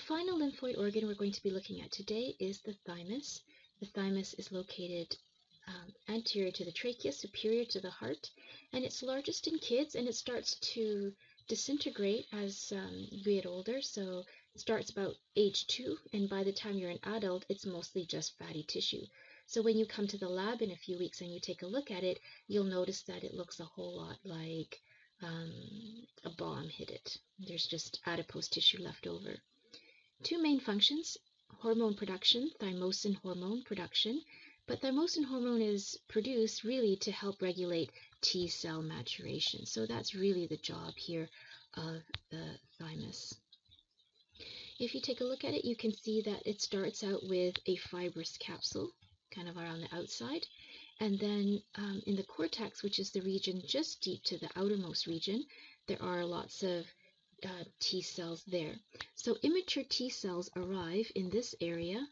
final lymphoid organ we're going to be looking at today is the thymus. The thymus is located anterior to the trachea, superior to the heart, and it's largest in kids, and it starts to disintegrate as you get older. So it starts about age 2, and by the time you're an adult, it's mostly just fatty tissue. So when you come to the lab in a few weeks and you take a look at it, you'll notice that it looks a whole lot like a bomb hit it. There's just adipose tissue left over. Two main functions: hormone production, thymosin hormone production, but thymosin hormone is produced really to help regulate T cell maturation. So that's really the job here of the thymus. If you take a look at it, you can see that it starts out with a fibrous capsule, kind of around the outside, and then in the cortex, which is the region just deep to the outermost region, there are lots of T cells there. So immature T cells arrive in this area,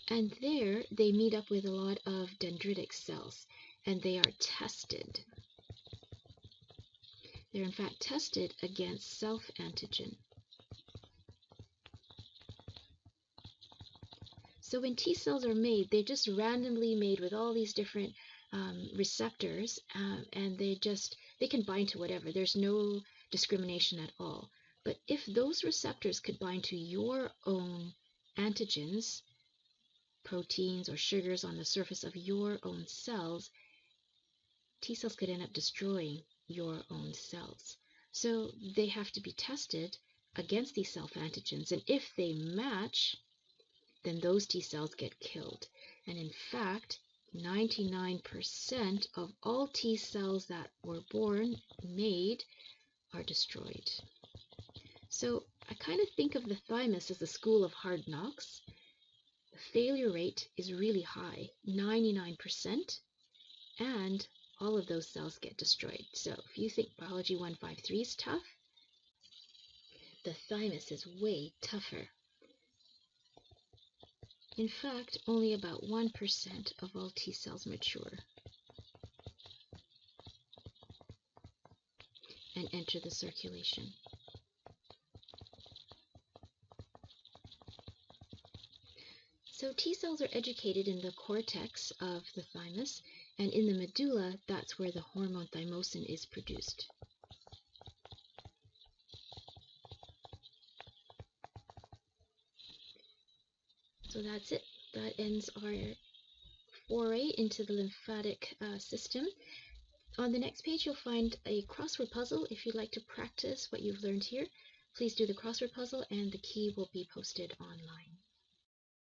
and there they meet up with a lot of dendritic cells, and they are tested. They're in fact tested against self-antigen. So when T cells are made, they're just randomly made with all these different receptors, and they can bind to whatever. There's no discrimination at all. But if those receptors could bind to your own antigens, proteins or sugars on the surface of your own cells, T cells could end up destroying your own cells. So they have to be tested against these self-antigens, and if they match, then those T cells get killed. And in fact, 99% of all T cells that were made, are destroyed. So I kind of think of the thymus as a school of hard knocks. The failure rate is really high, 99%, and all of those cells get destroyed. So if you think Biology 153 is tough, the thymus is way tougher. In fact, only about 1% of all T cells mature and enter the circulation. So T cells are educated in the cortex of the thymus, and in the medulla, that's where the hormone thymosin is produced. So that's it. That ends our foray into the lymphatic system. On the next page, you'll find a crossword puzzle. If you'd like to practice what you've learned here, please do the crossword puzzle, and the key will be posted online.